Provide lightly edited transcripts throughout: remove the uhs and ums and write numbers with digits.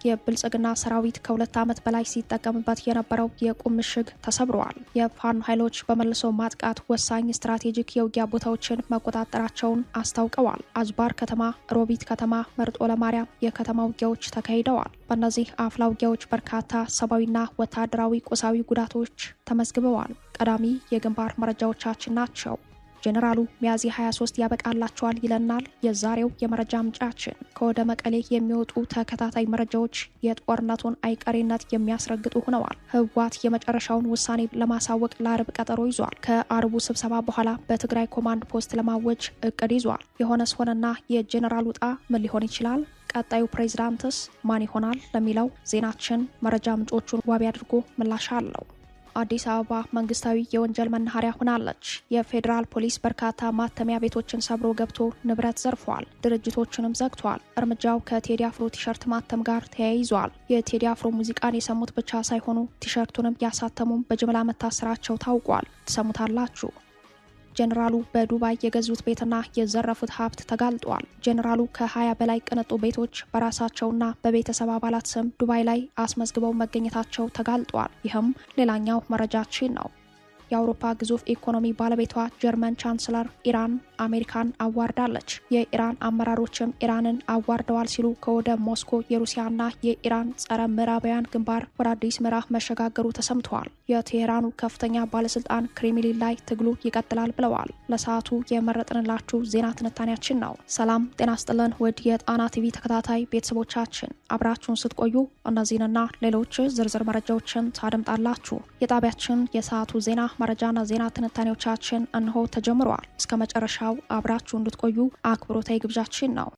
የብልጽግና ሰራዊት ከሁለት ዓመት በላይ ሲጠቀምበት የነበረው የቁም ምሽግ ተሰብሯል። የፋኖ ኃይሎች በመልሶ ማጥቃት ወሳኝ ስትራቴጂክ የውጊያ ቦታዎችን መቆጣጠራቸውን አስታውቀዋል። አጅባር ከተማ፣ ሮቢት ከተማ፣ መርጦ ለማርያም የከተማ ውጊያዎች ተካሂደዋል። በእነዚህ አፍላ ውጊያዎች በርካታ ሰብአዊና ወታደራዊ ቁሳዊ ጉዳቶች ተመዝግበዋል። ቀዳሚ የግንባር መረጃዎቻችን ናቸው። ጄኔራሉ ሚያዝያ 23 ያበቃላቸዋል ይለናል የዛሬው የመረጃ ምንጫችን። ከወደ መቀሌ የሚወጡ ተከታታይ መረጃዎች የጦርነቱን አይቀሬነት የሚያስረግጡ ሆነዋል። ህወሓት የመጨረሻውን ውሳኔ ለማሳወቅ ለአርብ ቀጠሮ ይዟል። ከአርቡ ስብሰባ በኋላ በትግራይ ኮማንድ ፖስት ለማወጅ እቅድ ይዟል። የሆነስ ሆነና የጄኔራሉ ዕጣ ምን ሊሆን ይችላል? ቀጣዩ ፕሬዝዳንትስ ማን ይሆናል? ለሚለው ዜናችን መረጃ ምንጮቹን ዋቢ አድርጎ ምላሽ አለው። አዲስ አበባ መንግስታዊ የወንጀል መናኸሪያ ሆናለች። የፌዴራል ፖሊስ በርካታ ማተሚያ ቤቶችን ሰብሮ ገብቶ ንብረት ዘርፏል፣ ድርጅቶችንም ዘግቷል። እርምጃው ከቴዲ አፍሮ ቲሸርት ማተም ጋር ተያይዟል። የቴዲ አፍሮ ሙዚቃን የሰሙት ብቻ ሳይሆኑ ቲሸርቱንም ያሳተሙም በጅምላ መታሰራቸው ታውቋል። ትሰሙታላችሁ። ጄኔራሉ በዱባይ የገዙት ቤትና የዘረፉት ሀብት ተጋልጧል። ጄኔራሉ ከ20 በላይ ቅንጡ ቤቶች በራሳቸውና በቤተሰብ አባላት ስም ዱባይ ላይ አስመዝግበው መገኘታቸው ተጋልጧል። ይህም ሌላኛው መረጃችን ነው። የአውሮፓ ግዙፍ ኢኮኖሚ ባለቤቷ ጀርመን ቻንስለር ኢራን አሜሪካን አዋርዳለች። የኢራን አመራሮችም ኢራንን አዋርደዋል ሲሉ ከወደ ሞስኮ የሩሲያና የኢራን ጸረ ምዕራባውያን ግንባር ወደ አዲስ ምዕራፍ መሸጋገሩ ተሰምተዋል። የቴሄራኑ ከፍተኛ ባለስልጣን ክሬምሊን ላይ ትግሉ ይቀጥላል ብለዋል። ለሰዓቱ የመረጥንላችሁ ዜና ትንታኔያችን ነው። ሰላም ጤና ስጥልን ውድ የጣና ቲቪ ተከታታይ ቤተሰቦቻችን፣ አብራችሁን ስትቆዩ እነዚህንና ሌሎች ዝርዝር መረጃዎችን ታደምጣላችሁ። የጣቢያችን የሰዓቱ ዜና መረጃና ዜና ትንታኔዎቻችን እነሆ ተጀምረዋል። እስከ መጨረሻው አብራችሁ እንድትቆዩ አክብሮታዊ ግብዣችን ነው።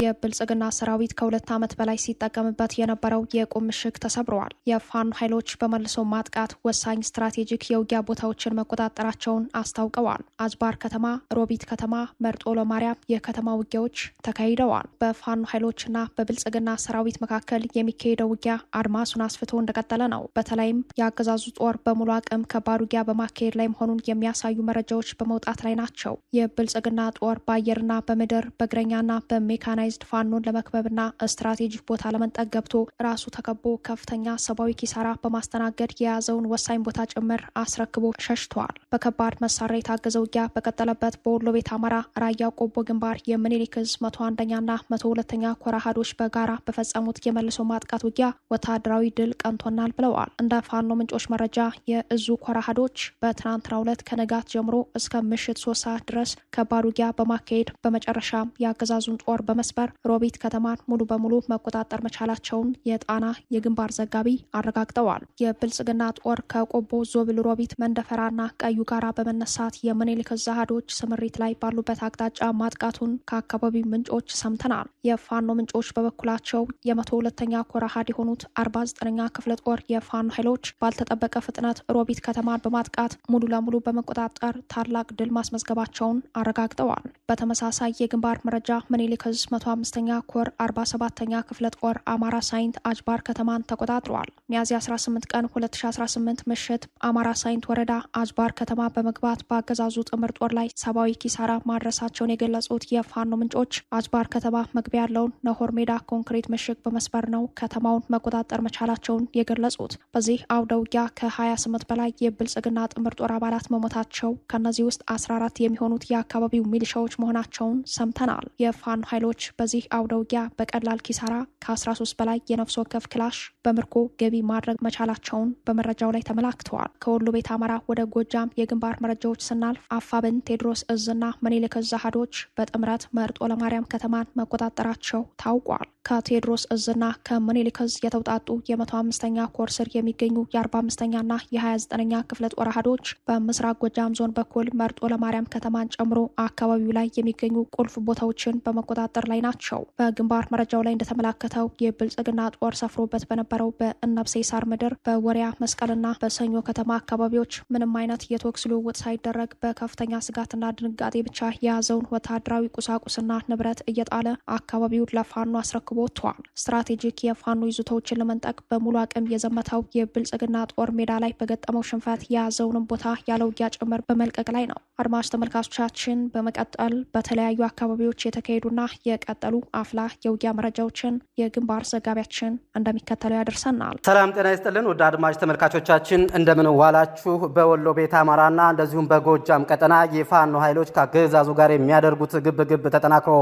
የብልጽግና ሰራዊት ከሁለት ዓመት በላይ ሲጠቀምበት የነበረው የቁም ምሽግ ተሰብረዋል። የፋኖ ኃይሎች በመልሶ ማጥቃት ወሳኝ ስትራቴጂክ የውጊያ ቦታዎችን መቆጣጠራቸውን አስታውቀዋል። አጅባር ከተማ፣ ሮቢት ከተማ፣ መርጦ ለማርያም የከተማ ውጊያዎች ተካሂደዋል። በፋኖ ኃይሎችና በብልጽግና ሰራዊት መካከል የሚካሄደው ውጊያ አድማሱን አስፍቶ እንደቀጠለ ነው። በተለይም የአገዛዙ ጦር በሙሉ አቅም ከባድ ውጊያ በማካሄድ ላይ መሆኑን የሚያሳዩ መረጃዎች በመውጣት ላይ ናቸው። የብልጽግና ጦር በአየርና በምድር በእግረኛና በሜካናይዝድ ፋኖን ለመክበብና ስትራቴጂክ ቦታ ለመንጠቅ ገብቶ ራሱ ተከቦ ከፍተኛ ሰብአዊ ኪሳራ በማስተናገድ የያዘውን ወሳኝ ቦታ ጭምር አስረክቦ ሸሽቷል። በከባድ መሳሪያ የታገዘ ውጊያ በቀጠለበት በወሎ ቤት አማራ ራያ ቆቦ ግንባር የምኒልክ ዕዝ 101ኛና 102ኛ ኮር አሃዶች በጋራ በፈጸሙት የመልሶ ማጥቃት ውጊያ ወታደራዊ ድል ቀንቶናል ብለዋል። እንደ ፋኖ ምንጮች መረጃ የእዙ ኮር አሃዶች በትናንትናው ዕለት ከንጋት ጀምሮ እስከ ምሽት 3 ሰዓት ድረስ ከባድ ውጊያ በማካሄድ በመጨረሻም የአገዛዙን ጦር በመስበር ሮቢት ከተማን ሙሉ በሙሉ መቆጣጠር መቻላቸውን የጣና የግንባር ዘጋቢ አረጋግጠዋል። የብልጽግና ጦር ከቆቦ ዞብል፣ ሮቢት፣ መንደፈራና ቀዩ ጋራ በመነሳት የምኒልክ ዕዝ አሃዶች ስምሪት ላይ ባሉበት አቅጣጫ ማጥቃቱን ከአካባቢው ምንጮች ሰምተናል። የፋኖ ምንጮች በበኩላቸው የ102ኛ ኮር አሃድ የሆኑት 49ኛ ክፍለ ጦር የፋኖ ኃይሎች ባልተጠበቀ ፍጥነት ሮቢት ከተማን በማጥቃት ሙሉ ለሙሉ በመቆጣጠር ታላቅ ድል ማስመዝገባቸውን አረጋግጠዋል። በተመሳሳይ የግንባር መረጃ ምኒልክ ዕዝ 105ኛ ኮር 47ኛ ክፍለ ጦር አማራ ሳይንት አጅባር ከተማን ተቆጣጥረዋል። ሚያዝያ 18 ቀን 2018 ምሽት አማራ ሳይንት ወረዳ አጅባር ከተማ በመግባት በአገዛዙ ጥምር ጦር ላይ ሰብአዊ ኪሳራ ማድረሳቸውን የገለጹት የፋኖ ምንጮች አጅባር ከተማ መግቢያ ያለውን ነሆር ሜዳ ኮንክሪት ምሽግ በመስበር ነው ከተማውን መቆጣጠር መቻላቸውን የገለጹት። በዚህ አውደ ውጊያ ከ28 በላይ የብልጽግና ጥምር ጦር አባላት መሞታቸው፣ ከነዚህ ውስጥ 14 የሚሆኑት የአካባቢው ሚሊሻዎች መሆናቸውን ሰምተናል። የፋኖ ኃይሎች በዚህ አውደ ውጊያ በቀላል ኪሳራ ከ13 በላይ የነፍስ ወከፍ ክላሽ በምርኮ ገቢ ማድረግ መቻላቸውን በመረጃው ላይ ተመላክተዋል። ከወሎ ቤት አማራ ወደ ጎጃም የግንባር መረጃዎች ስናልፍ አፋብን ቴዎድሮስ ዕዝና ምኒልክ ዕዝ አሃዶች በጥምረት መርጦ ለማርያም ከተማን መቆጣጠራቸው ታውቋል። ከቴዎድሮስ ዕዝና ከምኒልክ ዕዝ የተውጣጡ የ105ኛ ኮር ስር የሚገኙ የ45ኛና የ29ኛ ክፍለ ጦር አሃዶች በምስራቅ ጎጃም ዞን በኩል መርጦ ለማርያም ከተማን ጨምሮ አካባቢው ላይ የሚገኙ ቁልፍ ቦታዎችን በመቆጣጠር ላይ ናቸው። ናቸው። በግንባር መረጃው ላይ እንደተመላከተው የብልጽግና ጦር ሰፍሮበት በነበረው በእነብሴ ሳር ምድር በወሪያ መስቀልና በሰኞ ከተማ አካባቢዎች ምንም አይነት የተኩስ ልውውጥ ሳይደረግ በከፍተኛ ስጋትና ድንጋጤ ብቻ የያዘውን ወታደራዊ ቁሳቁስና ንብረት እየጣለ አካባቢውን ለፋኖ አስረክቦ ወጥቷል። ስትራቴጂክ የፋኖ ይዞታዎችን ለመንጠቅ በሙሉ አቅም የዘመተው የብልጽግና ጦር ሜዳ ላይ በገጠመው ሽንፈት የያዘውንም ቦታ ያለ ውጊያ ጭምር በመልቀቅ ላይ ነው። አድማጭ ተመልካቾቻችን በመቀጠል በተለያዩ አካባቢዎች የተካሄዱና የቀጠሉ አፍላ የውጊያ መረጃዎችን የግንባር ዘጋቢያችን እንደሚከተለው ያደርሰናል። ሰላም ጤና ይስጥልን ውድ አድማጭ ተመልካቾቻችን እንደምን ዋላችሁ። በወሎ ቤት አማራና እንደዚሁም በጎጃም ቀጠና የፋኖ ኃይሎች ከአገዛዙ ጋር የሚያደርጉት ግብግብ ተጠናክሮ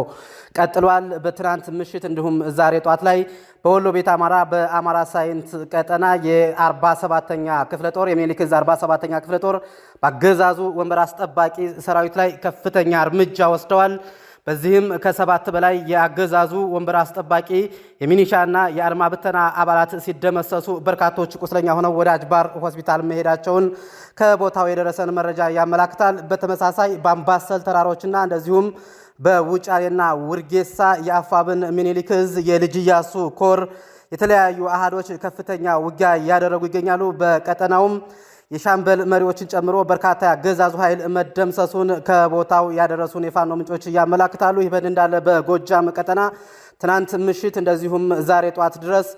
ቀጥሏል። በትናንት ምሽት እንዲሁም ዛሬ ጧት ላይ በወሎ ቤት አማራ በአማራ ሳይንት ቀጠና የ47ኛ ክፍለ ጦር የሚኒልክ ዕዝ 47ኛ ክፍለ ጦር በአገዛዙ ወንበር አስጠባቂ ሰራዊት ላይ ከፍተኛ እርምጃ ወስደዋል። በዚህም ከ7 በላይ የአገዛዙ ወንበር አስጠባቂ የሚኒሻና የአድማ ብተና አባላት ሲደመሰሱ በርካቶች ቁስለኛ ሆነው ወደ አጅባር ሆስፒታል መሄዳቸውን ከቦታው የደረሰን መረጃ ያመላክታል። በተመሳሳይ በአምባሰል ተራሮችና እንደዚሁም በውጫሌና ውርጌሳ የአፋብን ሚኒሊክ ዕዝ የልጅ ኢያሱ ኮር የተለያዩ አሃዶች ከፍተኛ ውጊያ እያደረጉ ይገኛሉ። በቀጠናውም የሻምበል መሪዎችን ጨምሮ በርካታ ያገዛዙ ኃይል መደምሰሱን ከቦታው ያደረሱን የፋኖ ምንጮች ያመላክታሉ። ይህ በእንዲህ እንዳለ በጎጃም ቀጠና ትናንት ምሽት እንደዚሁም ዛሬ ጧት ድረስ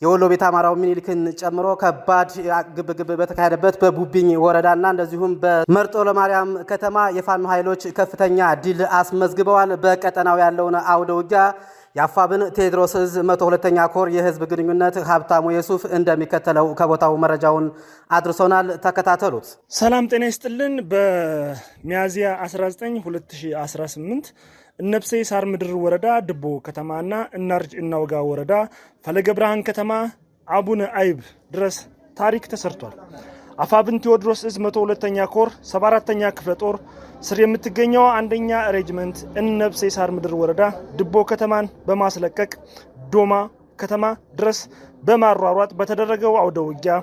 የወሎ ቤት አማራው ሚኒሊክን ጨምሮ ከባድ ግብግብ በተካሄደበት በቡቢኝ ወረዳና እንደዚሁም በመርጦ ለማርያም ከተማ የፋኖ ኃይሎች ከፍተኛ ድል አስመዝግበዋል። በቀጠናው ያለውን አውደ ውጊያ የአፋብን ቴዎድሮስ ዕዝ 102ኛ ኮር የህዝብ ግንኙነት ሀብታሙ የሱፍ እንደሚከተለው ከቦታው መረጃውን አድርሶናል። ተከታተሉት። ሰላም ጤና ይስጥልን። በሚያዝያ 19 2018 እነብሴ ሳር ምድር ወረዳ ድቦ ከተማና እናርጅ እናውጋ ወረዳ ፈለገ ብርሃን ከተማ አቡነ አይብ ድረስ ታሪክ ተሰርቷል። አፋብን ቴዎድሮስ ዕዝ 102ኛ ኮር 74ኛ ክፍለ ጦር ስር የምትገኘው አንደኛ ሬጅመንት እነብሴ ሳር ምድር ወረዳ ድቦ ከተማን በማስለቀቅ ዶማ ከተማ ድረስ በማሯሯጥ በተደረገው አውደ ውጊያ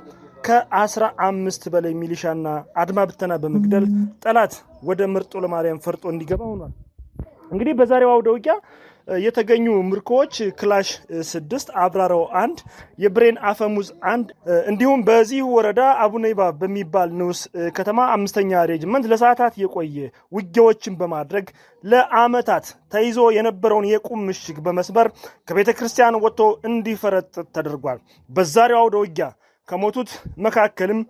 ከ15 በላይ ሚሊሻና አድማ ብተና በመግደል ጠላት ወደ መርጦ ለማርያም ፈርጦ እንዲገባ ሆኗል። እንግዲህ በዛሬው አውደ ውጊያ የተገኙ ምርኮዎች ክላሽ 6 አብራራው 1 የብሬን አፈሙዝ 1 እንዲሁም በዚህ ወረዳ አቡነይባ በሚባል ንዑስ ከተማ 5ኛ ሬጅመንት ለሰዓታት የቆየ ውጊያዎችን በማድረግ ለአመታት ተይዞ የነበረውን የቁም ምሽግ በመስበር ከቤተ ክርስቲያን ወጥቶ እንዲፈረጥ ተደርጓል። በዛሬው አውደ ውጊያ ከሞቱት መካከልም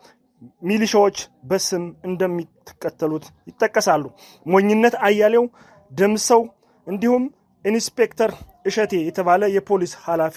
ሚሊሻዎች በስም እንደሚከተሉት ይጠቀሳሉ። ሞኝነት አያሌው፣ ደምሰው እንዲሁም ኢንስፔክተር እሸቴ የተባለ የፖሊስ ኃላፊ፣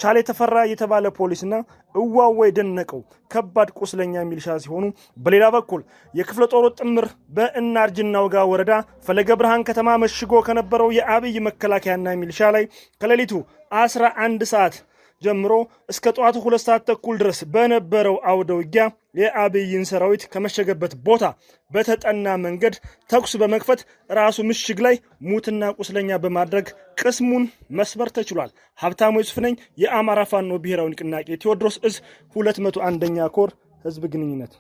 ቻሌ ተፈራ የተባለ ፖሊስና እዋወይ ደነቀው ከባድ ቁስለኛ ሚሊሻ ሲሆኑ፣ በሌላ በኩል የክፍለ ጦሩ ጥምር በእናርጅ እናውጋ ወረዳ ፈለገ ብርሃን ከተማ መሽጎ ከነበረው የአብይ መከላከያና ሚሊሻ ላይ ከሌሊቱ 11 ሰዓት ጀምሮ እስከ ጠዋቱ 2 ሰዓት ተኩል ድረስ በነበረው አውደ ውጊያ የአብይን ሰራዊት ከመሸገበት ቦታ በተጠና መንገድ ተኩስ በመክፈት ራሱ ምሽግ ላይ ሙትና ቁስለኛ በማድረግ ቅስሙን መስበር ተችሏል። ሀብታሙ የሱፍ ነኝ። የአማራ ፋኖ ብሔራዊ ንቅናቄ ቴዎድሮስ ዕዝ 201ኛ ኮር ህዝብ ግንኙነት።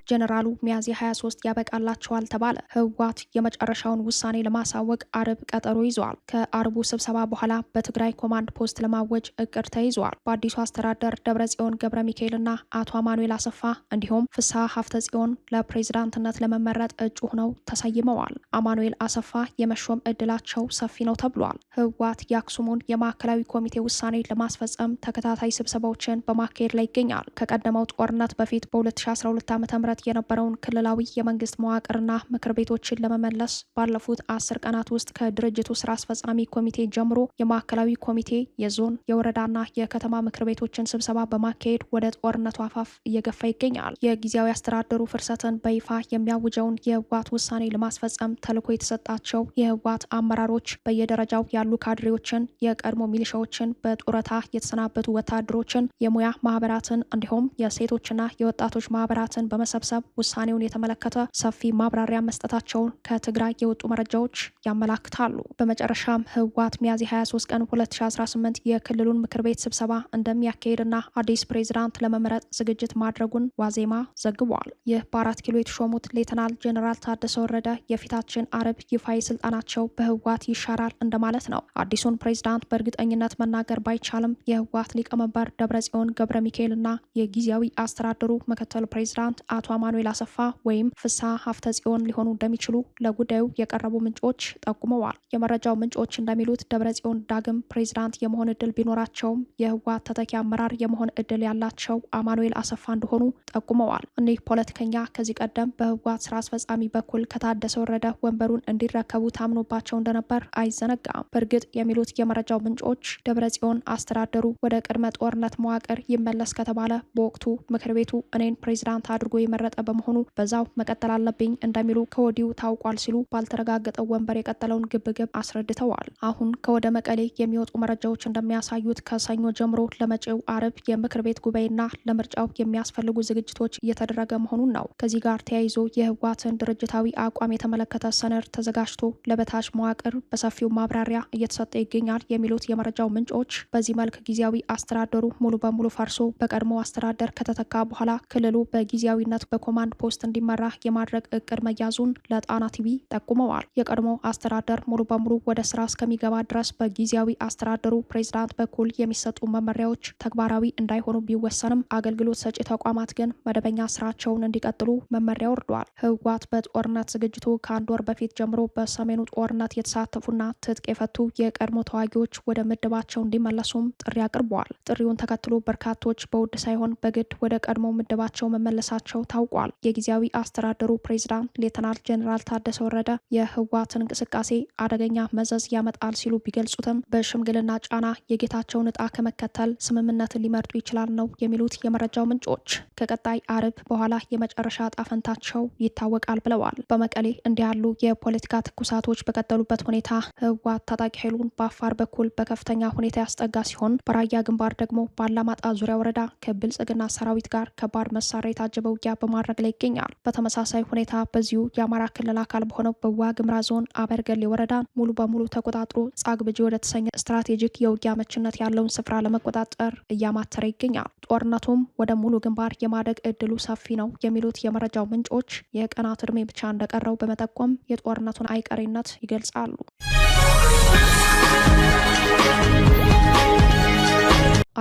ጀነራሉ ሚያዝያ 23 ያበቃላቸዋል ተባለ። ህወሓት የመጨረሻውን ውሳኔ ለማሳወቅ አርብ ቀጠሮ ይዘዋል። ከአርቡ ስብሰባ በኋላ በትግራይ ኮማንድ ፖስት ለማወጅ እቅድ ተይዘዋል። በአዲሱ አስተዳደር ደብረጽዮን ገብረ ሚካኤልና አቶ አማኑኤል አሰፋ እንዲሁም ፍስሐ ሀፍተጽዮን ለፕሬዝዳንትነት ለመመረጥ እጩ ሆነው ተሰይመዋል። አማኑኤል አሰፋ የመሾም እድላቸው ሰፊ ነው ተብሏል። ህወሓት የአክሱሙን የማዕከላዊ ኮሚቴ ውሳኔ ለማስፈጸም ተከታታይ ስብሰባዎችን በማካሄድ ላይ ይገኛል። ከቀደመው ጦርነት በፊት በ2012 ዓ.ም የነበረውን ክልላዊ የመንግስት መዋቅርና ምክር ቤቶችን ለመመለስ ባለፉት 10 ቀናት ውስጥ ከድርጅቱ ስራ አስፈጻሚ ኮሚቴ ጀምሮ የማዕከላዊ ኮሚቴ፣ የዞን፣ የወረዳና የከተማ ምክር ቤቶችን ስብሰባ በማካሄድ ወደ ጦርነቱ አፋፍ እየገፋ ይገኛል። የጊዜያዊ አስተዳደሩ ፍርሰትን በይፋ የሚያውጀውን የህወሓት ውሳኔ ለማስፈጸም ተልዕኮ የተሰጣቸው የህወሓት አመራሮች በየደረጃው ያሉ ካድሬዎችን፣ የቀድሞ ሚሊሻዎችን፣ በጡረታ የተሰናበቱ ወታደሮችን፣ የሙያ ማህበራትን እንዲሁም የሴቶችና የወጣቶች ማህበራትን በመሰብሰብ በመሰብሰብ ውሳኔውን የተመለከተ ሰፊ ማብራሪያ መስጠታቸውን ከትግራይ የወጡ መረጃዎች ያመላክታሉ። በመጨረሻም ህወሓት ሚያዝያ 23 ቀን 2018 የክልሉን ምክር ቤት ስብሰባ እንደሚያካሄድና አዲስ ፕሬዝዳንት ለመምረጥ ዝግጅት ማድረጉን ዋዜማ ዘግቧል። ይህ በ4 ኪሎ የተሾሙት ሌተናል ጄኔራል ታደሰ ወረደ የፊታችን አርብ ይፋዊ ስልጣናቸው በህወሓት ይሻራል እንደማለት ነው። አዲሱን ፕሬዝዳንት በእርግጠኝነት መናገር ባይቻልም የህወሓት ሊቀመንበር ደብረጽዮን ገብረ ሚካኤልና የጊዜያዊ አስተዳደሩ ምክትል ፕሬዝዳንት አቶ አማኑኤል አሰፋ ወይም ፍስሐ ሀፍተጽዮን ሊሆኑ እንደሚችሉ ለጉዳዩ የቀረቡ ምንጮች ጠቁመዋል። የመረጃው ምንጮች እንደሚሉት ደብረጽዮን ዳግም ፕሬዝዳንት የመሆን እድል ቢኖራቸውም የህወሓት ተተኪ አመራር የመሆን እድል ያላቸው አማኑኤል አሰፋ እንደሆኑ ጠቁመዋል። እኒህ ፖለቲከኛ ከዚህ ቀደም በህወሓት ስራ አስፈጻሚ በኩል ከታደሰ ወረደ ወንበሩን እንዲረከቡ ታምኖባቸው እንደነበር አይዘነጋም። በእርግጥ የሚሉት የመረጃው ምንጮች ደብረጽዮን አስተዳደሩ ወደ ቅድመ ጦርነት መዋቅር ይመለስ ከተባለ በወቅቱ ምክር ቤቱ እኔን ፕሬዝዳንት አድርጎ የመረጠ በመሆኑ በዛው መቀጠል አለብኝ እንደሚሉ ከወዲሁ ታውቋል ሲሉ ባልተረጋገጠው ወንበር የቀጠለውን ግብግብ አስረድተዋል። አሁን ከወደ መቀሌ የሚወጡ መረጃዎች እንደሚያሳዩት ከሰኞ ጀምሮ ለመጪው አርብ የምክር ቤት ጉባኤና ለምርጫው የሚያስፈልጉ ዝግጅቶች እየተደረገ መሆኑን ነው። ከዚህ ጋር ተያይዞ የህወሓትን ድርጅታዊ አቋም የተመለከተ ሰነድ ተዘጋጅቶ ለበታች መዋቅር በሰፊው ማብራሪያ እየተሰጠ ይገኛል የሚሉት የመረጃው ምንጮች በዚህ መልክ ጊዜያዊ አስተዳደሩ ሙሉ በሙሉ ፈርሶ በቀድሞ አስተዳደር ከተተካ በኋላ ክልሉ በጊዜያዊነት በኮማንድ ፖስት እንዲመራ የማድረግ እቅድ መያዙን ለጣና ቲቪ ጠቁመዋል። የቀድሞ አስተዳደር ሙሉ በሙሉ ወደ ስራ እስከሚገባ ድረስ በጊዜያዊ አስተዳደሩ ፕሬዝዳንት በኩል የሚሰጡ መመሪያዎች ተግባራዊ እንዳይሆኑ ቢወሰንም አገልግሎት ሰጪ ተቋማት ግን መደበኛ ስራቸውን እንዲቀጥሉ መመሪያ ወርዷል። ህወሓት በጦርነት ዝግጅቱ ከአንድ ወር በፊት ጀምሮ በሰሜኑ ጦርነት የተሳተፉና ትጥቅ የፈቱ የቀድሞ ተዋጊዎች ወደ ምድባቸው እንዲመለሱም ጥሪ አቅርበዋል። ጥሪውን ተከትሎ በርካቶች በውድ ሳይሆን በግድ ወደ ቀድሞ ምድባቸው መመለሳቸው ታውቋል። የጊዜያዊ አስተዳደሩ ፕሬዝዳንት ሌተናል ጄኔራል ታደሰ ወረደ የህወሓትን እንቅስቃሴ አደገኛ መዘዝ ያመጣል ሲሉ ቢገልጹትም በሽምግልና ጫና የጌታቸውን ዕጣ ከመከተል ስምምነትን ሊመርጡ ይችላል ነው የሚሉት የመረጃው ምንጮች። ከቀጣይ አርብ በኋላ የመጨረሻ ዕጣ ፈንታቸው ይታወቃል ብለዋል። በመቀሌ እንዲህ ያሉ የፖለቲካ ትኩሳቶች በቀጠሉበት ሁኔታ ህወሓት ታጣቂ ኃይሉን በአፋር በኩል በከፍተኛ ሁኔታ ያስጠጋ ሲሆን በራያ ግንባር ደግሞ ባላማጣ ዙሪያ ወረዳ ከብልጽግና ሰራዊት ጋር ከባድ መሳሪያ የታጀበ ውጊያ በማድረግ ላይ ይገኛል። በተመሳሳይ ሁኔታ በዚሁ የአማራ ክልል አካል በሆነው በዋግምራ ዞን አበርገሌ ወረዳ ሙሉ በሙሉ ተቆጣጥሮ ጻግብጂ ወደ ተሰኘ ስትራቴጂክ የውጊያ መችነት ያለውን ስፍራ ለመቆጣጠር እያማተረ ይገኛል። ጦርነቱም ወደ ሙሉ ግንባር የማደግ እድሉ ሰፊ ነው የሚሉት የመረጃው ምንጮች የቀናት እድሜ ብቻ እንደቀረው በመጠቆም የጦርነቱን አይቀሬነት ይገልጻሉ።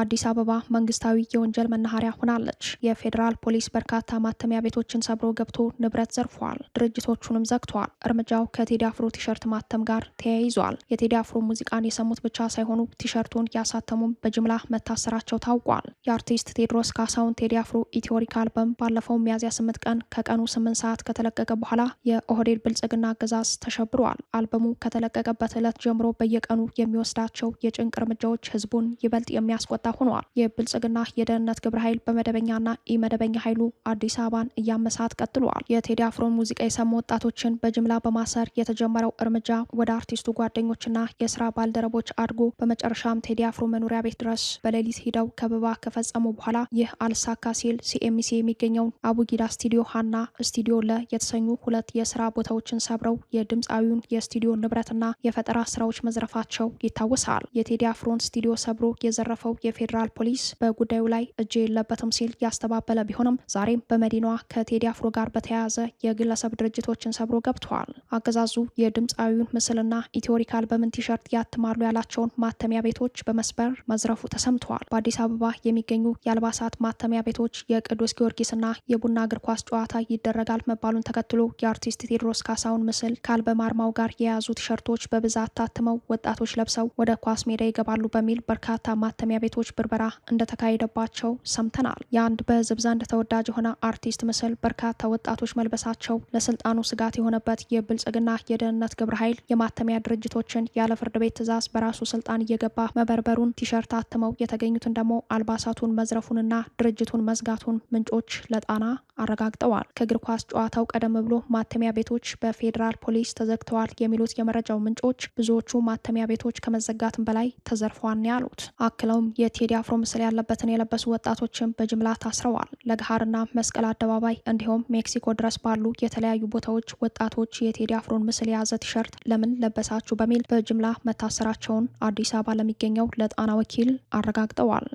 አዲስ አበባ መንግስታዊ የወንጀል መናኸሪያ ሆናለች። የፌዴራል ፖሊስ በርካታ ማተሚያ ቤቶችን ሰብሮ ገብቶ ንብረት ዘርፏል፣ ድርጅቶቹንም ዘግቷል። እርምጃው ከቴዲ አፍሮ ቲሸርት ማተም ጋር ተያይዟል። የቴዲ አፍሮ ሙዚቃን የሰሙት ብቻ ሳይሆኑ ቲሸርቱን ያሳተሙም በጅምላ መታሰራቸው ታውቋል። የአርቲስት ቴዎድሮስ ካሳሁን ቴዲ አፍሮ ኢትዮሪክ አልበም ባለፈው ሚያዝያ 8 ቀን ከቀኑ 8 ሰዓት ከተለቀቀ በኋላ የኦህዴድ ብልጽግና አገዛዝ ተሸብሯል። አልበሙ ከተለቀቀበት ዕለት ጀምሮ በየቀኑ የሚወስዳቸው የጭንቅ እርምጃዎች ህዝቡን ይበልጥ የሚያስቆጣ ሆኗል። የብልጽግና የደህንነት ግብረ ኃይል በመደበኛና ኢመደበኛ ኃይሉ አዲስ አበባን እያመሳት ቀጥሏል። የቴዲ አፍሮን ሙዚቃ የሰሙ ወጣቶችን በጅምላ በማሰር የተጀመረው እርምጃ ወደ አርቲስቱ ጓደኞችና የስራ ባልደረቦች አድጎ በመጨረሻም ቴዲ አፍሮ መኖሪያ ቤት ድረስ በሌሊት ሂደው ከበባ ከፈጸሙ በኋላ ይህ አልሳካ ሲል ሲኤምሲ የሚገኘው አቡጊዳ ስቱዲዮ ሀና ስቱዲዮ ለ የተሰኙ 2 የስራ ቦታዎችን ሰብረው የድምፃዊውን የስቱዲዮ ንብረትና የፈጠራ ስራዎች መዝረፋቸው ይታወሳል። የቴዲ አፍሮን ስቱዲዮ ሰብሮ የዘረፈው የፌዴራል ፖሊስ በጉዳዩ ላይ እጅ የለበትም ሲል ያስተባበለ ቢሆንም ዛሬም በመዲናዋ ከቴዲ አፍሮ ጋር በተያያዘ የግለሰብ ድርጅቶችን ሰብሮ ገብተዋል። አገዛዙ የድምፃዊውን ምስልና ኢትዮሪክ አልበምን ቲሸርት ያትማሉ ያላቸውን ማተሚያ ቤቶች በመስበር መዝረፉ ተሰምተዋል። በአዲስ አበባ የሚገኙ የአልባሳት ማተሚያ ቤቶች የቅዱስ ጊዮርጊስና የቡና እግር ኳስ ጨዋታ ይደረጋል መባሉን ተከትሎ የአርቲስት ቴዎድሮስ ካሳሁን ምስል ከአልበም አርማው ጋር የያዙ ቲሸርቶች በብዛት ታትመው ወጣቶች ለብሰው ወደ ኳስ ሜዳ ይገባሉ በሚል በርካታ ማተሚያ ቤቶች ብርበራ እንደተካሄደባቸው ሰምተናል። የአንድ በህዝብ ዘንድ ተወዳጅ የሆነ አርቲስት ምስል በርካታ ወጣቶች መልበሳቸው ለስልጣኑ ስጋት የሆነበት የብልጽግና የደህንነት ግብረ ኃይል የማተሚያ ድርጅቶችን ያለ ፍርድ ቤት ትዕዛዝ በራሱ ስልጣን እየገባ መበርበሩን፣ ቲሸርት አትመው የተገኙትን ደግሞ አልባሳቱን መዝረፉንና ድርጅቱን መዝጋቱን ምንጮች ለጣና አረጋግጠዋል። ከእግር ኳስ ጨዋታው ቀደም ብሎ ማተሚያ ቤቶች በፌዴራል ፖሊስ ተዘግተዋል የሚሉት የመረጃው ምንጮች ብዙዎቹ ማተሚያ ቤቶች ከመዘጋትም በላይ ተዘርፈዋል ያሉት አክለውም የቴዲ አፍሮ ምስል ያለበትን የለበሱ ወጣቶችን በጅምላ ታስረዋል። ለገሃርና መስቀል አደባባይ እንዲሁም ሜክሲኮ ድረስ ባሉ የተለያዩ ቦታዎች ወጣቶች የቴዲ አፍሮን ምስል የያዘ ቲሸርት ለምን ለበሳችሁ በሚል በጅምላ መታሰራቸውን አዲስ አበባ ለሚገኘው ለጣና ወኪል አረጋግጠዋል።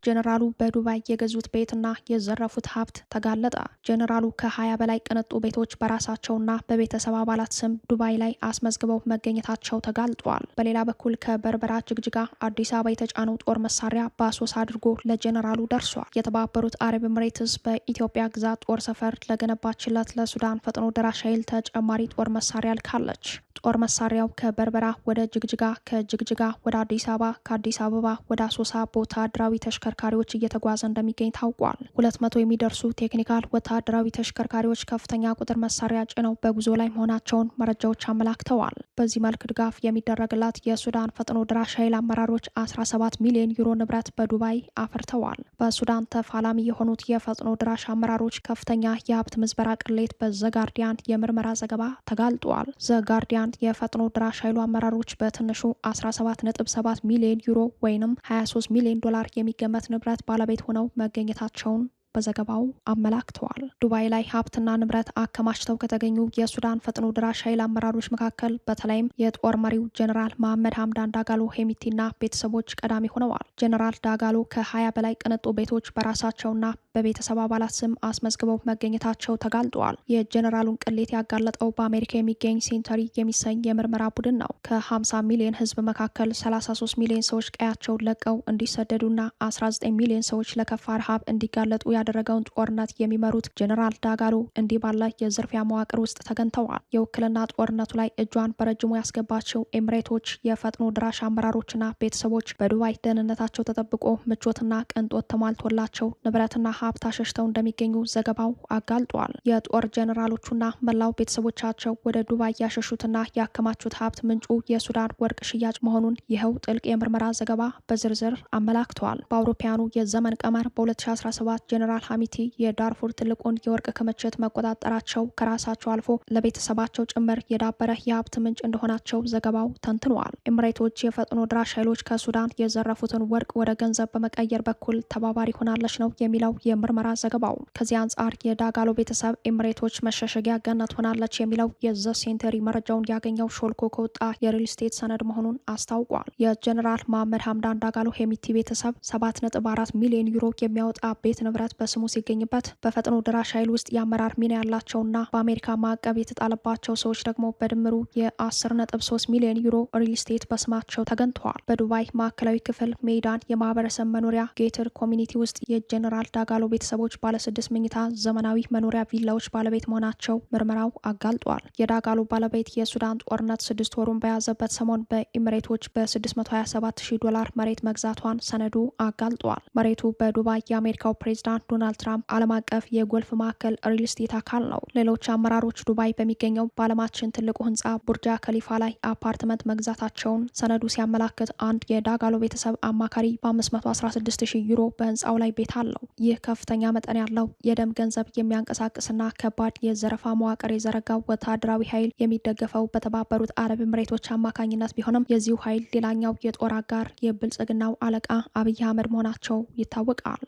ጀነራሉ በዱባይ የገዙት ቤትና የዘረፉት ሀብት ተጋለጠ። ጀነራሉ ከ20 በላይ ቅንጡ ቤቶች በራሳቸውና በቤተሰብ አባላት ስም ዱባይ ላይ አስመዝግበው መገኘታቸው ተጋልጧል። በሌላ በኩል ከበርበራ ጅግጅጋ አዲስ አበባ የተጫነው ጦር መሳሪያ በአሶሳ አድርጎ ለጀነራሉ ደርሷል። የተባበሩት አረብ ኤምሬትስ በኢትዮጵያ ግዛት ጦር ሰፈር ለገነባችለት ለሱዳን ፈጥኖ ደራሽ ኃይል ተጨማሪ ጦር መሳሪያ ልካለች። ጦር መሳሪያው ከበርበራ ወደ ጅግጅጋ፣ ከጅግጅጋ ወደ አዲስ አበባ፣ ከአዲስ አበባ ወደ አሶሳ በወታደራዊ ተሽከርካሪዎች እየተጓዘ እንደሚገኝ ታውቋል። 200 የሚደርሱ ቴክኒካል ወታደራዊ ተሽከርካሪዎች ከፍተኛ ቁጥር መሳሪያ ጭነው በጉዞ ላይ መሆናቸውን መረጃዎች አመላክተዋል። በዚህ መልክ ድጋፍ የሚደረግላት የሱዳን ፈጥኖ ደራሽ ኃይል አመራሮች 17 ሚሊዮን ዩሮ ንብረት በዱባይ አፍርተዋል። በሱዳን ተፋላሚ የሆኑት የፈጥኖ ደራሽ አመራሮች ከፍተኛ የሀብት ምዝበራ ቅሌት በዘጋርዲያን የምርመራ ዘገባ ተጋልጧል። ዘጋርዲያን የፈጥኖ ደራሽ ኃይሉ አመራሮች በትንሹ 17.7 ሚሊዮን ዩሮ ወይም 23 ሚሊዮን ዶላር የሚገመት ንብረት ባለቤት ሆነው መገኘታቸውን በዘገባው አመላክተዋል። ዱባይ ላይ ሀብትና ንብረት አከማችተው ከተገኙ የሱዳን ፈጥኖ ደራሽ ኃይል አመራሮች መካከል በተለይም የጦር መሪው ጀነራል መሐመድ ሀምዳን ዳጋሎ ሄሚቲና ቤተሰቦች ቀዳሚ ሆነዋል። ጀነራል ዳጋሎ ከ20 በላይ ቅንጡ ቤቶች በራሳቸውና በቤተሰብ አባላት ስም አስመዝግበው መገኘታቸው ተጋልጧል። የጀነራሉን ቅሌት ያጋለጠው በአሜሪካ የሚገኝ ሴንተሪ የሚሰኝ የምርመራ ቡድን ነው። ከ50 ሚሊዮን ሕዝብ መካከል 33 ሚሊዮን ሰዎች ቀያቸውን ለቀው እንዲሰደዱና 19 ሚሊዮን ሰዎች ለከፋ ረሃብ እንዲጋለጡ ያደረገውን ጦርነት የሚመሩት ጀነራል ዳጋሎ እንዲህ ባለ የዝርፊያ መዋቅር ውስጥ ተገኝተዋል። የውክልና ጦርነቱ ላይ እጇን በረጅሙ ያስገባቸው ኤምሬቶች የፈጥኖ ድራሽ አመራሮችና ቤተሰቦች በዱባይ ደህንነታቸው ተጠብቆ ምቾትና ቅንጦት ተሟልቶላቸው ንብረትና ሀብት አሸሽተው እንደሚገኙ ዘገባው አጋልጧል። የጦር ጀነራሎቹና መላው ቤተሰቦቻቸው ወደ ዱባይ ያሸሹትና ያከማቹት ሀብት ምንጩ የሱዳን ወርቅ ሽያጭ መሆኑን ይኸው ጥልቅ የምርመራ ዘገባ በዝርዝር አመላክተዋል። በአውሮፓውያኑ የዘመን ቀመር በ2017 ጀነራል ሀሚቲ የዳርፉር ትልቁን የወርቅ ክምችት መቆጣጠራቸው ከራሳቸው አልፎ ለቤተሰባቸው ጭምር የዳበረ የሀብት ምንጭ እንደሆናቸው ዘገባው ተንትኗል። ኤምሬቶች የፈጥኖ ድራሽ ኃይሎች ከሱዳን የዘረፉትን ወርቅ ወደ ገንዘብ በመቀየር በኩል ተባባሪ ሆናለች ነው የሚለው የምርመራ ዘገባው። ከዚህ አንጻር የዳጋሎ ቤተሰብ ኤምሬቶች መሸሸጊያ ገነት ሆናለች የሚለው የዘ ሴንተሪ መረጃውን ያገኘው ሾልኮ ከወጣ የሪል ስቴት ሰነድ መሆኑን አስታውቋል። የጀነራል መሐመድ ሀምዳን ዳጋሎ ሄሚቲ ቤተሰብ 7.4 ሚሊዮን ዩሮ የሚያወጣ ቤት ንብረት በስሙ ሲገኝበት በፈጥኖ ደራሽ ኃይል ውስጥ የአመራር ሚና ያላቸውና በአሜሪካ ማዕቀብ የተጣለባቸው ሰዎች ደግሞ በድምሩ የ10.3 ሚሊዮን ዩሮ ሪል ስቴት በስማቸው ተገኝተዋል። በዱባይ ማዕከላዊ ክፍል ሜዳን የማህበረሰብ መኖሪያ ጌትር ኮሚኒቲ ውስጥ የጀነራል ዳጋሎ ቤተሰቦች ባለ6 መኝታ ዘመናዊ መኖሪያ ቪላዎች ባለቤት መሆናቸው ምርመራው አጋልጧል። የዳጋሎ ባለቤት የሱዳን ጦርነት 6 ወሩን በያዘበት ሰሞን በኤሚሬቶች $627,000 መሬት መግዛቷን ሰነዱ አጋልጧል። መሬቱ በዱባይ የአሜሪካው ፕሬዝዳንት ዶናልድ ትራምፕ ዓለም አቀፍ የጎልፍ ማዕከል ሪል ስቴት አካል ነው። ሌሎች አመራሮች ዱባይ በሚገኘው በዓለማችን ትልቁ ህንፃ ቡርጃ ከሊፋ ላይ አፓርትመንት መግዛታቸውን ሰነዱ ሲያመላክት አንድ የዳጋሎ ቤተሰብ አማካሪ በ516,000 ዩሮ በህንፃው ላይ ቤት አለው። ይህ ከፍተኛ መጠን ያለው የደም ገንዘብ የሚያንቀሳቅስና ከባድ የዘረፋ መዋቅር የዘረጋው ወታደራዊ ኃይል የሚደገፈው በተባበሩት አረብ ኤምሬቶች አማካኝነት ቢሆንም የዚሁ ኃይል ሌላኛው የጦር አጋር የብልጽግናው አለቃ አብይ አህመድ መሆናቸው ይታወቃል።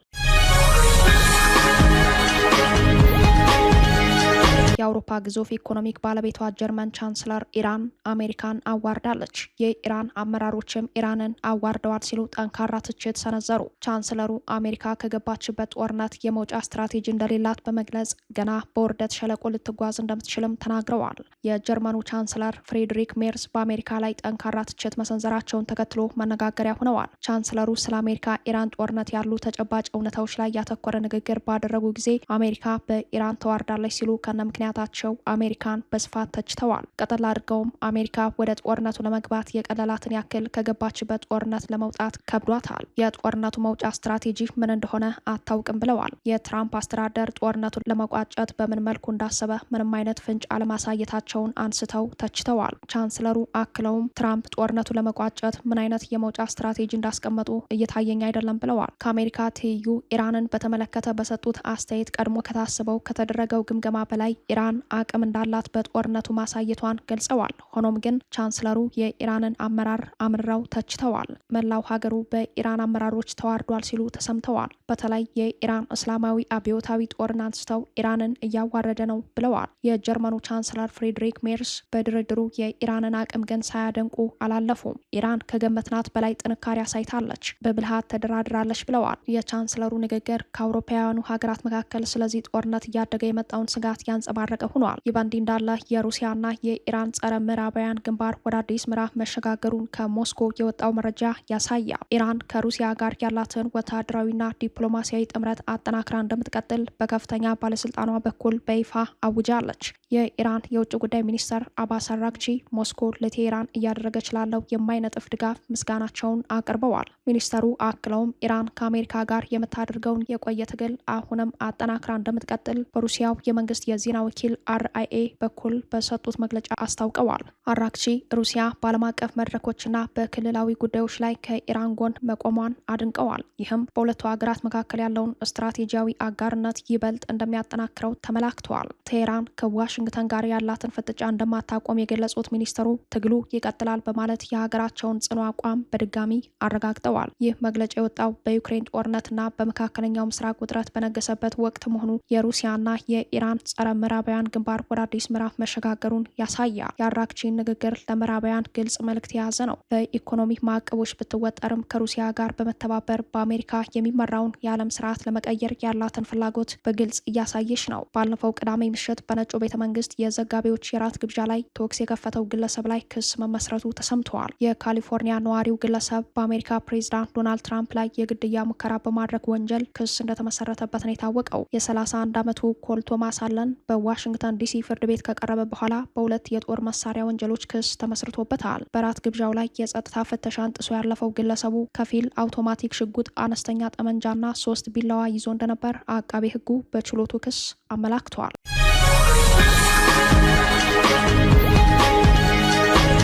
የአውሮፓ ግዙፍ ኢኮኖሚክ ባለቤቷ ጀርመን ቻንስለር ኢራን አሜሪካን አዋርዳለች። የኢራን አመራሮችም ኢራንን አዋርደዋል ሲሉ ጠንካራ ትችት ሰነዘሩ። ቻንስለሩ አሜሪካ ከገባችበት ጦርነት የመውጫ ስትራቴጂ እንደሌላት በመግለጽ ገና በውርደት ሸለቆ ልትጓዝ እንደምትችልም ተናግረዋል። የጀርመኑ ቻንስለር ፍሬድሪክ ሜርስ በአሜሪካ ላይ ጠንካራ ትችት መሰንዘራቸውን ተከትሎ መነጋገሪያ ሆነዋል። ቻንስለሩ ስለ አሜሪካ ኢራን ጦርነት ያሉ ተጨባጭ እውነታዎች ላይ ያተኮረ ንግግር ባደረጉ ጊዜ አሜሪካ በኢራን ተዋርዳለች ሲሉ ከነ ምክንያታቸው አሜሪካን በስፋት ተችተዋል። ቀጠል አድርገውም አሜሪካ ወደ ጦርነቱ ለመግባት የቀለላትን ያክል ከገባችበት ጦርነት ለመውጣት ከብዷታል። የጦርነቱ መውጫ ስትራቴጂ ምን እንደሆነ አታውቅም ብለዋል። የትራምፕ አስተዳደር ጦርነቱን ለመቋጨት በምን መልኩ እንዳሰበ ምንም አይነት ፍንጭ አለማሳየታቸውን አንስተው ተችተዋል። ቻንስለሩ አክለውም ትራምፕ ጦርነቱን ለመቋጨት ምን አይነት የመውጫ ስትራቴጂ እንዳስቀመጡ እየታየኝ አይደለም ብለዋል። ከአሜሪካ ትይዩ ኢራንን በተመለከተ በሰጡት አስተያየት ቀድሞ ከታስበው ከተደረገው ግምገማ በላይ ኢራን ኢራን አቅም እንዳላት በጦርነቱ ማሳየቷን ገልጸዋል። ሆኖም ግን ቻንስለሩ የኢራንን አመራር አምርረው ተችተዋል። መላው ሀገሩ በኢራን አመራሮች ተዋርዷል ሲሉ ተሰምተዋል። በተለይ የኢራን እስላማዊ አብዮታዊ ጦርን አንስተው ኢራንን እያዋረደ ነው ብለዋል። የጀርመኑ ቻንስለር ፍሬድሪክ ሜርስ በድርድሩ የኢራንን አቅም ግን ሳያደንቁ አላለፉም። ኢራን ከገመትናት በላይ ጥንካሬ አሳይታለች፣ በብልሃት ተደራድራለች ብለዋል። የቻንስለሩ ንግግር ከአውሮፓውያኑ ሀገራት መካከል ስለዚህ ጦርነት እያደገ የመጣውን ስጋት ያንጸባረቀ ሆኗል። ይህ በእንዲህ እንዳለ የሩሲያና የኢራን ጸረ ምዕራባውያን ግንባር ወደ አዲስ ምዕራፍ መሸጋገሩን ከሞስኮ የወጣው መረጃ ያሳያል። ኢራን ከሩሲያ ጋር ያላትን ወታደራዊና ዲፕሎማሲያዊ ጥምረት አጠናክራ እንደምትቀጥል በከፍተኛ ባለስልጣኗ በኩል በይፋ አውጃለች። የኢራን የውጭ ጉዳይ ሚኒስተር አባስ አራግቺ ሞስኮ ለቴህራን እያደረገች ላለው የማይነጥፍ ድጋፍ ምስጋናቸውን አቅርበዋል። ሚኒስተሩ አክለውም ኢራን ከአሜሪካ ጋር የምታደርገውን የቆየ ትግል አሁንም አጠናክራ እንደምትቀጥል በሩሲያው የመንግስት የዜና ወኪል RIA በኩል በሰጡት መግለጫ አስታውቀዋል። አራግቺ ሩሲያ በዓለም አቀፍ መድረኮችና በክልላዊ ጉዳዮች ላይ ከኢራን ጎን መቆሟን አድንቀዋል። ይህም በሁለቱ ሀገራት መካከል ያለውን ስትራቴጂያዊ አጋርነት ይበልጥ እንደሚያጠናክረው ተመላክተዋል። ቴህራን ከዋሽንግተን ጋር ያላትን ፍጥጫ እንደማታቆም የገለጹት ሚኒስተሩ ትግሉ ይቀጥላል በማለት የሀገራቸውን ጽኑ አቋም በድጋሚ አረጋግጠዋል። ይህ መግለጫ የወጣው በዩክሬን ጦርነትና በመካከለኛው ምስራቅ ውጥረት በነገሰበት ወቅት መሆኑ የሩሲያና የኢራን ጸረ ምዕራባውያን ግንባር ወደ አዲስ ምዕራፍ መሸጋገሩን ያሳያል። የአራግቺን ንግግር ለምዕራባውያን ግልጽ መልእክት የያዘ ነው። በኢኮኖሚ ማዕቀቦች ብትወጠርም ከሩሲያ ጋር በመተባበር በአሜሪካ የሚመራውን የዓለም ስርዓት ለመቀየር ያላትን ፍላጎት በግልጽ እያሳየች ነው። ባለፈው ቅዳሜ ምሽት በነጩ ቤተ መንግስት የዘጋቢዎች የራት ግብዣ ላይ ተኩስ የከፈተው ግለሰብ ላይ ክስ መመስረቱ ተሰምተዋል። የካሊፎርኒያ ነዋሪው ግለሰብ በአሜሪካ ፕሬዚዳንት ዶናልድ ትራምፕ ላይ የግድያ ሙከራ በማድረግ ወንጀል ክስ እንደተመሰረተበት ነው የታወቀው። የ31 ዓመቱ ኮል ቶማስ አለን በዋሽንግተን ዲሲ ፍርድ ቤት ከቀረበ በኋላ በሁለት የጦር መሳሪያ ወንጀሎች ክስ ተመስርቶበታል። በራት ግብዣው ላይ የጸጥታ ፍተሻን ጥሶ ያለፈው ግለሰቡ ከፊል አውቶማቲክ ሽጉጥ፣ አነስተኛ ጠመንጃና 3 ቢላዋ ይዞ እንደነበር አቃቤ ሕጉ በችሎቱ ክስ አመላክተዋል።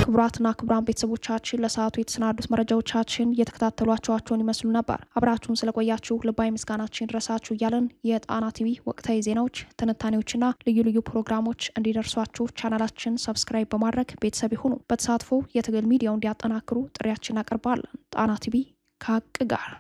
ክቡራትና ክቡራን ቤተሰቦቻችን ለሰዓቱ የተሰናዱት መረጃዎቻችን እየተከታተሏቸዋቸውን ይመስሉ ነበር። አብራችሁን ስለቆያችሁ ልባዊ ምስጋናችን ይድረሳችሁ እያለን የጣና ቲቪ ወቅታዊ ዜናዎች፣ ትንታኔዎችና ልዩ ልዩ ፕሮግራሞች እንዲደርሷችሁ ቻናላችን ሰብስክራይብ በማድረግ ቤተሰብ ይሁኑ። በተሳትፎ የትግል ሚዲያው እንዲያጠናክሩ ጥሪያችን እናቀርባለን። ጣና ቲቪ ከሀቅ ጋር